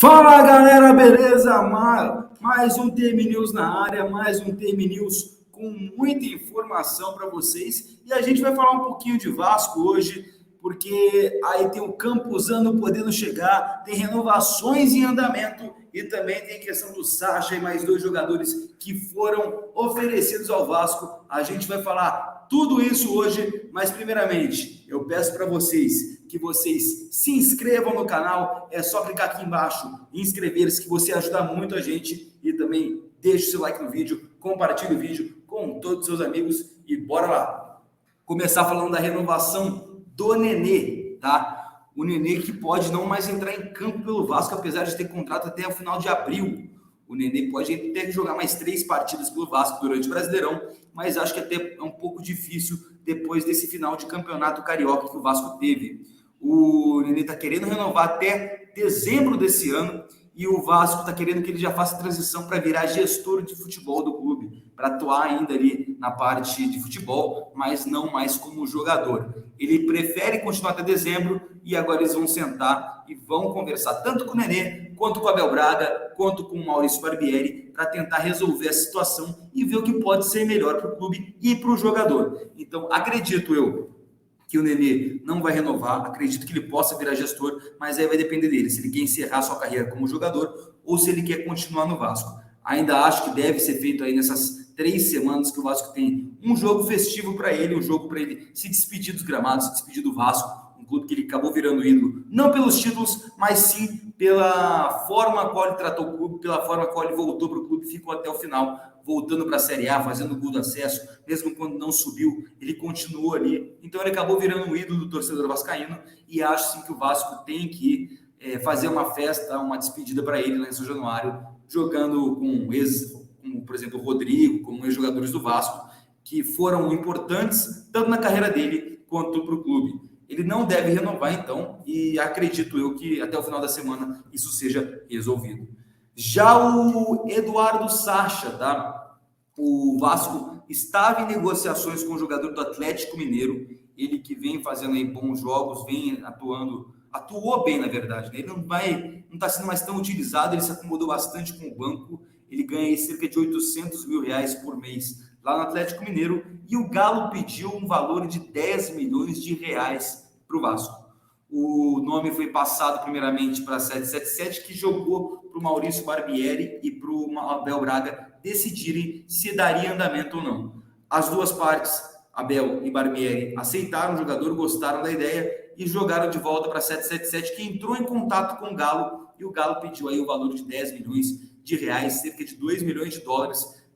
Fala galera, beleza? Mais um TM News na área, mais um TM News com muita informação para vocês. E a gente vai falar um pouquinho de Vasco hoje, porque aí tem o Campuzano podendo chegar, tem renovações em andamento e também tem a questão do Sacha e mais dois jogadores que foram oferecidos ao Vasco. A gente vai falar tudo isso hoje, mas primeiramente eu peço para vocês que vocês se inscrevam no canal, é só clicar aqui embaixo e inscrever-se que você ajuda muito a gente e também deixe o seu like no vídeo, compartilhe o vídeo com todos os seus amigos e bora lá. Começar falando da renovação do Nenê, tá? O Nenê que pode não mais entrar em campo pelo Vasco, apesar de ter contrato até o final de abril. O Nenê pode ter que jogar mais 3 partidas pelo Vasco durante o Brasileirão, mas acho que até é um pouco difícil depois desse final de campeonato carioca que o Vasco teve. O Nenê está querendo renovar até dezembro desse ano e o Vasco está querendo que ele já faça a transição para virar gestor de futebol do clube, para atuar ainda ali na parte de futebol, mas não mais como jogador. Ele prefere continuar até dezembro e agora eles vão sentar e vão conversar tanto com o Nenê, quanto com o Abel Braga, quanto com o Maurício Barbieri, para tentar resolver a situação e ver o que pode ser melhor para o clube e para o jogador. Então, acredito eu que o Nenê não vai renovar, acredito que ele possa virar gestor, mas aí vai depender dele, se ele quer encerrar sua carreira como jogador ou se ele quer continuar no Vasco. Ainda acho que deve ser feito aí nessas 3 semanas que o Vasco tem um jogo festivo para ele, um jogo para ele se despedir dos gramados, se despedir do Vasco, um clube que ele acabou virando ídolo, não pelos títulos, mas sim pela forma qual ele tratou o clube, pela forma qual ele voltou para o clube, ficou até o final, voltando para a Série A, fazendo gol do acesso, mesmo quando não subiu, ele continuou ali. Então ele acabou virando um ídolo do torcedor vascaíno e acho sim que o Vasco tem que fazer uma festa, uma despedida para ele lá em São Januário, jogando com como, por exemplo, o Rodrigo, como ex-jogadores do Vasco, que foram importantes tanto na carreira dele quanto para o clube. Ele não deve renovar, então, e acredito eu que até o final da semana isso seja resolvido. Já o Eduardo Sacha, tá? O Vasco estava em negociações com o jogador do Atlético Mineiro, ele que vem fazendo aí bons jogos, vem atuou bem, na verdade, né? Ele não está sendo mais tão utilizado, ele se acomodou bastante com o banco, ele ganha aí cerca de R$800 mil por mês lá no Atlético Mineiro, e o Galo pediu um valor de R$10 milhões para o Vasco. O nome foi passado primeiramente para a 777, que jogou para o Maurício Barbieri e para o Abel Braga decidirem se daria andamento ou não. As duas partes, Abel e Barbieri, aceitaram o jogador, gostaram da ideia e jogaram de volta para a 777, que entrou em contato com o Galo, e o Galo pediu aí o valor de R$10 milhões, cerca de $2 milhões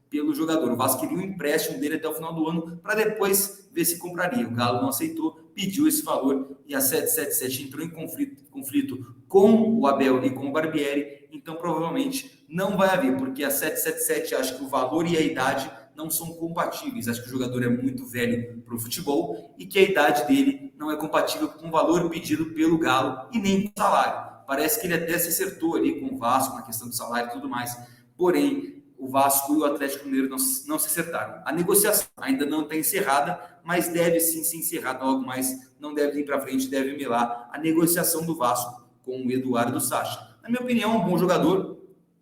pelo jogador. O Vasco queria um empréstimo dele até o final do ano para depois ver se compraria. O Galo não aceitou, pediu esse valor e a 777 entrou em conflito com o Abel e com o Barbieri, então provavelmente não vai haver, porque a 777 acha que o valor e a idade não são compatíveis, acha que o jogador é muito velho para o futebol e que a idade dele não é compatível com o valor pedido pelo Galo e nem com o salário. Parece que ele até se acertou ali com o Vasco na questão do salário e tudo mais, porém o Vasco e o Atlético Mineiro não se acertaram. A negociação ainda não está encerrada, mas deve sim ser encerrada logo mais, não deve ir para frente, deve melar a negociação do Vasco com o Eduardo Sacha. Na minha opinião, é um bom jogador,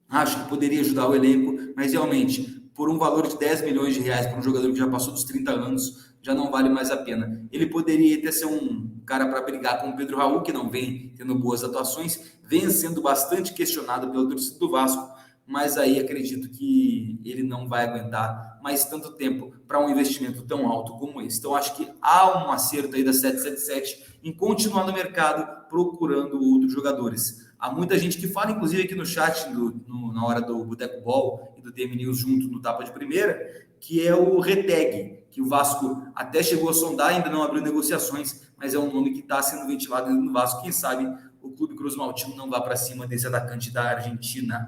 acho que poderia ajudar o elenco, mas realmente, por um valor de R$10 milhões para um jogador que já passou dos 30 anos, já não vale mais a pena. Ele poderia até ser um cara para brigar com o Pedro Raul, que não vem tendo boas atuações, vem sendo bastante questionado pelo torcedor do Vasco, mas aí acredito que ele não vai aguentar mais tanto tempo para um investimento tão alto como esse. Então acho que há um acerto aí da 777 em continuar no mercado procurando outros jogadores. Há muita gente que fala, inclusive aqui no chat, na hora do Boteco Ball e do DM News junto no Tapa de Primeira, que é o Reteg, que o Vasco até chegou a sondar, ainda não abriu negociações, mas é um nome que está sendo ventilado dentro do Vasco. Quem sabe o Clube Cruz Maltino não vá para cima desse atacante da Argentina.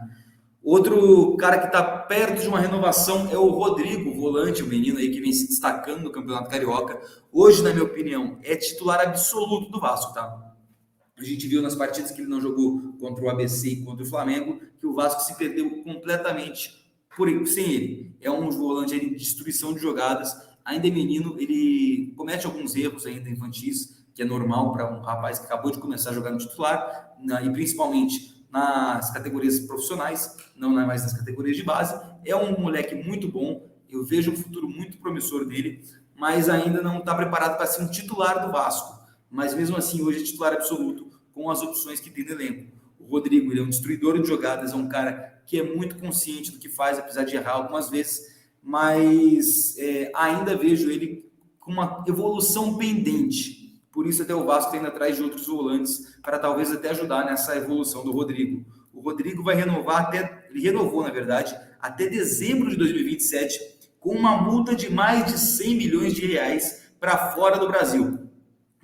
Outro cara que está perto de uma renovação é o Rodrigo, volante, o menino aí que vem se destacando no Campeonato Carioca. Hoje, na minha opinião, é titular absoluto do Vasco, tá? A gente viu nas partidas que ele não jogou contra o ABC e contra o Flamengo, que o Vasco se perdeu completamente sem ele. É um volante de destruição de jogadas, ainda é menino, ele comete alguns erros ainda infantis, que é normal para um rapaz que acabou de começar a jogar no titular, e principalmente nas categorias profissionais, não mais nas categorias de base. É um moleque muito bom, eu vejo um futuro muito promissor dele, mas ainda não está preparado para ser um titular do Vasco. Mas mesmo assim, hoje é titular absoluto com as opções que tem no elenco. O Rodrigo, ele é um destruidor de jogadas, é um cara que é muito consciente do que faz, apesar de errar algumas vezes, mas ainda vejo ele com uma evolução pendente. Por isso até o Vasco está indo atrás de outros volantes para talvez até ajudar nessa evolução do Rodrigo. O Rodrigo vai renovar ele renovou, na verdade, até dezembro de 2027, com uma multa de mais de 100 milhões de reais para fora do Brasil.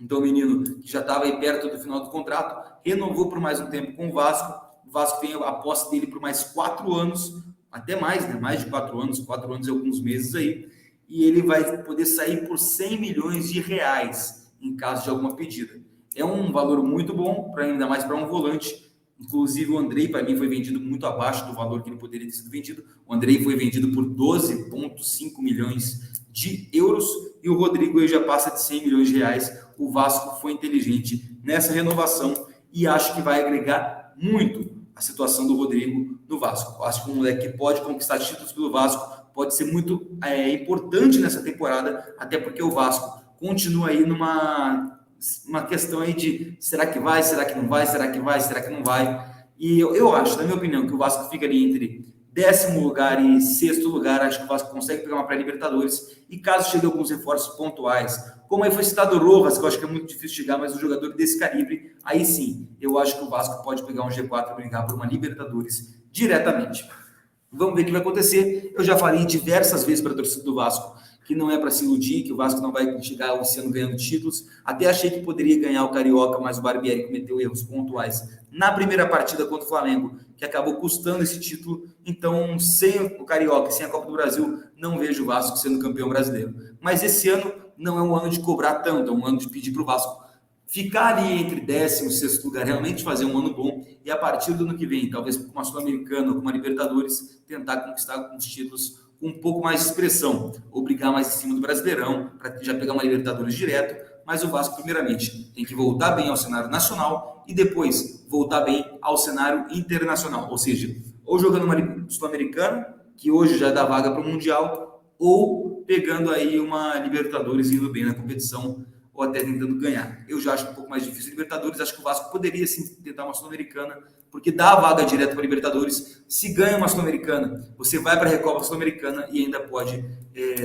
Então, o menino que já estava aí perto do final do contrato, renovou por mais um tempo com o Vasco. O Vasco tem a posse dele por mais 4 anos, até mais, né? Mais de 4 anos, 4 anos e alguns meses aí. E ele vai poder sair por 100 milhões de reais em caso de alguma pedida. É um valor muito bom, ainda mais para um volante. Inclusive, o Andrei, para mim, foi vendido muito abaixo do valor que ele poderia ter sido vendido. O Andrei foi vendido por 12,5 milhões de euros e o Rodrigo já passa de 100 milhões de reais. O Vasco foi inteligente nessa renovação e acho que vai agregar muito a situação do Rodrigo no Vasco. Eu acho que um moleque que pode conquistar títulos pelo Vasco, pode ser muito importante nessa temporada, até porque o Vasco continua aí uma questão aí de será que vai, será que não vai, será que vai, será que não vai. E eu acho, na minha opinião, que o Vasco fica ali entre 10º lugar e 6º lugar. Acho que o Vasco consegue pegar uma pré-Libertadores e caso chegue alguns reforços pontuais, como aí foi citado o Rojas, que eu acho que é muito difícil chegar, mas um jogador desse calibre, aí sim, eu acho que o Vasco pode pegar um G4 e brigar por uma Libertadores diretamente. Vamos ver o que vai acontecer. Eu já falei diversas vezes para a torcida do Vasco que não é para se iludir, que o Vasco não vai chegar esse ano ganhando títulos. Até achei que poderia ganhar o Carioca, mas o Barbieri cometeu erros pontuais na primeira partida contra o Flamengo, que acabou custando esse título. Então, sem o Carioca, sem a Copa do Brasil, não vejo o Vasco sendo campeão brasileiro. Mas esse ano não é um ano de cobrar tanto, é um ano de pedir para o Vasco ficar ali entre 10º e 6º lugar, realmente fazer um ano bom, e a partir do ano que vem, talvez com uma Sul-Americana ou com uma Libertadores, tentar conquistar alguns títulos com um pouco mais de expressão, ou brigar mais em cima do Brasileirão, para já pegar uma Libertadores direto. Mas o Vasco, primeiramente, tem que voltar bem ao cenário nacional e depois voltar bem ao cenário internacional, ou seja, ou jogando uma Sul-Americana, que hoje já dá vaga para o Mundial, ou pegando aí uma Libertadores e indo bem na competição, ou até tentando ganhar. Eu já acho um pouco mais difícil a Libertadores, acho que o Vasco poderia sim tentar uma Sul-Americana, porque dá a vaga direto para a Libertadores. Se ganha uma Sul-Americana, você vai para a Recopa Sul-Americana e ainda pode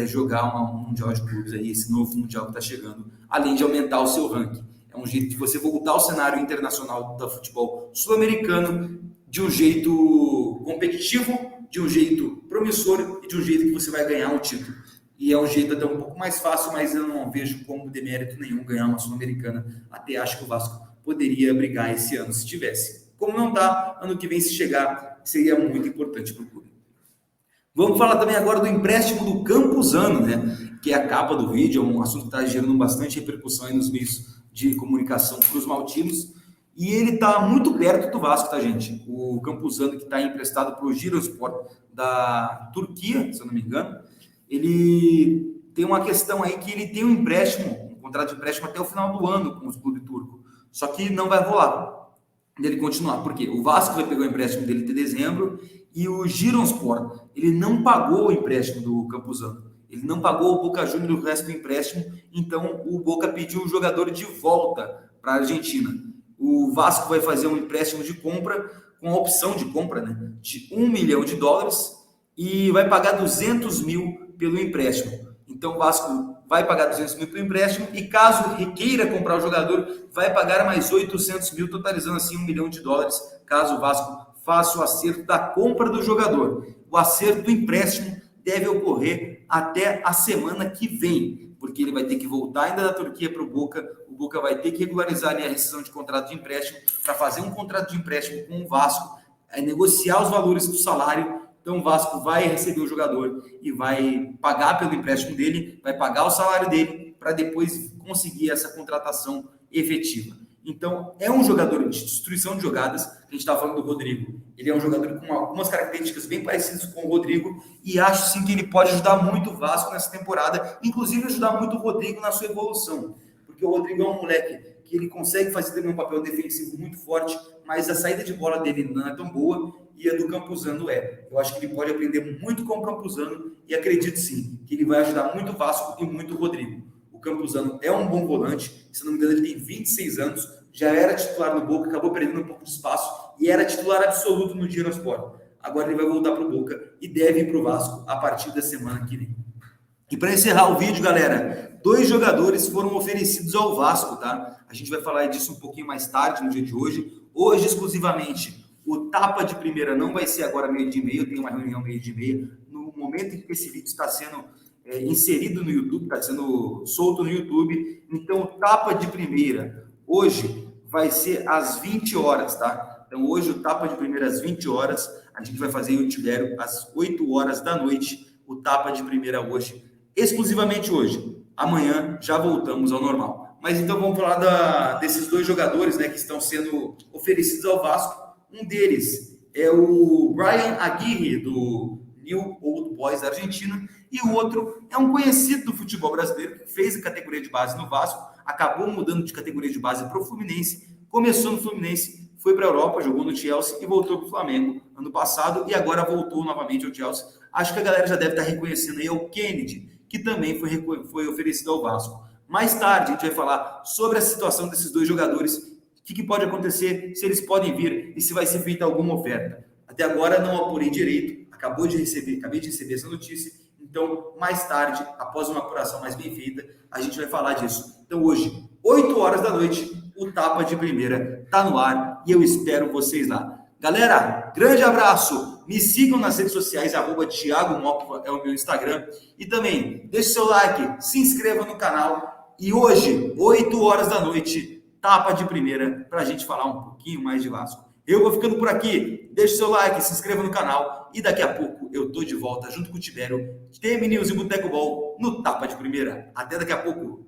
jogar um Mundial de Clubes, aí, esse novo Mundial que está chegando, além de aumentar o seu ranking. É um jeito de você voltar ao cenário internacional do futebol sul-americano de um jeito competitivo, de um jeito promissor e de um jeito que você vai ganhar um título. E é um jeito até um pouco mais fácil, mas eu não vejo como demérito nenhum ganhar uma Sul-Americana. Até acho que o Vasco poderia brigar esse ano se tivesse. Como não está, ano que vem se chegar, seria muito importante para o clube. Vamos falar também agora do empréstimo do Campuzano, né? Que é a capa do vídeo, é um assunto que está gerando bastante repercussão aí nos meios de comunicação para os maltinos. E ele está muito perto do Vasco, tá, gente? O Campuzano, que está emprestado para o Giresunspor da Turquia, se eu não me engano, ele tem uma questão aí que ele tem um empréstimo, um contrato de empréstimo até o final do ano com os clubes turcos. Só que não vai rolar dele continuar. Por quê? O Vasco vai pegar o empréstimo dele até dezembro e o Giresunspor, ele não pagou o empréstimo do Campuzano. Ele não pagou o Boca Juniors o resto do empréstimo, então o Boca pediu o jogador de volta para a Argentina. O Vasco vai fazer um empréstimo de compra, com a opção de compra, né, de $1 milhão e vai pagar 200 mil pelo empréstimo. Então o Vasco vai pagar 200 mil pelo empréstimo e caso queira comprar o jogador, vai pagar mais 800 mil, totalizando assim $1 milhão, caso o Vasco faça o acerto da compra do jogador. O acerto do empréstimo deve ocorrer até a semana que vem, porque ele vai ter que voltar ainda da Turquia para o Boca vai ter que regularizar ali a rescisão de contrato de empréstimo para fazer um contrato de empréstimo com o Vasco, negociar os valores do salário. Então o Vasco vai receber o jogador e vai pagar pelo empréstimo dele, vai pagar o salário dele para depois conseguir essa contratação efetiva. Então é um jogador de destruição de jogadas, a gente estava falando do Rodrigo. Ele é um jogador com algumas características bem parecidas com o Rodrigo e acho sim que ele pode ajudar muito o Vasco nessa temporada, inclusive ajudar muito o Rodrigo na sua evolução, porque o Rodrigo é um moleque que ele consegue fazer também um papel defensivo muito forte, mas a saída de bola dele não é tão boa e a do Campuzano é. Eu acho que ele pode aprender muito com o Campuzano e acredito sim que ele vai ajudar muito o Vasco e muito o Rodrigo. O Campuzano é um bom volante, se não me engano ele tem 26 anos, já era titular no Boca, acabou perdendo um pouco de espaço e era titular absoluto no Giransport. Agora ele vai voltar para o Boca e deve ir para o Vasco a partir da semana que vem. E para encerrar o vídeo, galera, 2 jogadores foram oferecidos ao Vasco, tá? A gente vai falar disso um pouquinho mais tarde, no dia de hoje. Hoje, exclusivamente, o tapa de primeira não vai ser agora 12h30, tem uma reunião 12h30. No momento em que esse vídeo está sendo inserido no YouTube, está sendo solto no YouTube. Então, o tapa de primeira, hoje, vai ser às 20 horas, tá? Então, hoje, o tapa de primeira às 20 horas. A gente vai fazer o Tibério às 8 horas da noite. O tapa de primeira hoje, exclusivamente hoje. Amanhã já voltamos ao normal. Mas então vamos falar desses 2 jogadores, né, que estão sendo oferecidos ao Vasco. Um deles é o Brian Aguirre, do New Old Boys da Argentina, e o outro é um conhecido do futebol brasileiro, que fez a categoria de base no Vasco, acabou mudando de categoria de base para o Fluminense, começou no Fluminense, foi para a Europa, jogou no Chelsea e voltou para o Flamengo ano passado, e agora voltou novamente ao Chelsea. Acho que a galera já deve estar reconhecendo aí o Kennedy, que também foi oferecido ao Vasco. Mais tarde a gente vai falar sobre a situação desses 2 jogadores, o que pode acontecer, se eles podem vir e se vai ser feita alguma oferta. Até agora não apurei direito, acabei de receber essa notícia, então mais tarde, após uma apuração mais bem feita, a gente vai falar disso. Então hoje, 8 horas da noite, o tapa de primeira está no ar e eu espero vocês lá. Galera, grande abraço, me sigam nas redes sociais, @Thiago Mocva é o meu Instagram, e também deixe seu like, se inscreva no canal, e hoje, 8 horas da noite, tapa de primeira, para a gente falar um pouquinho mais de Vasco. Eu vou ficando por aqui, deixe seu like, se inscreva no canal, e daqui a pouco eu tô de volta junto com o Tibério, TM News e Boteco Ball, no tapa de primeira. Até daqui a pouco.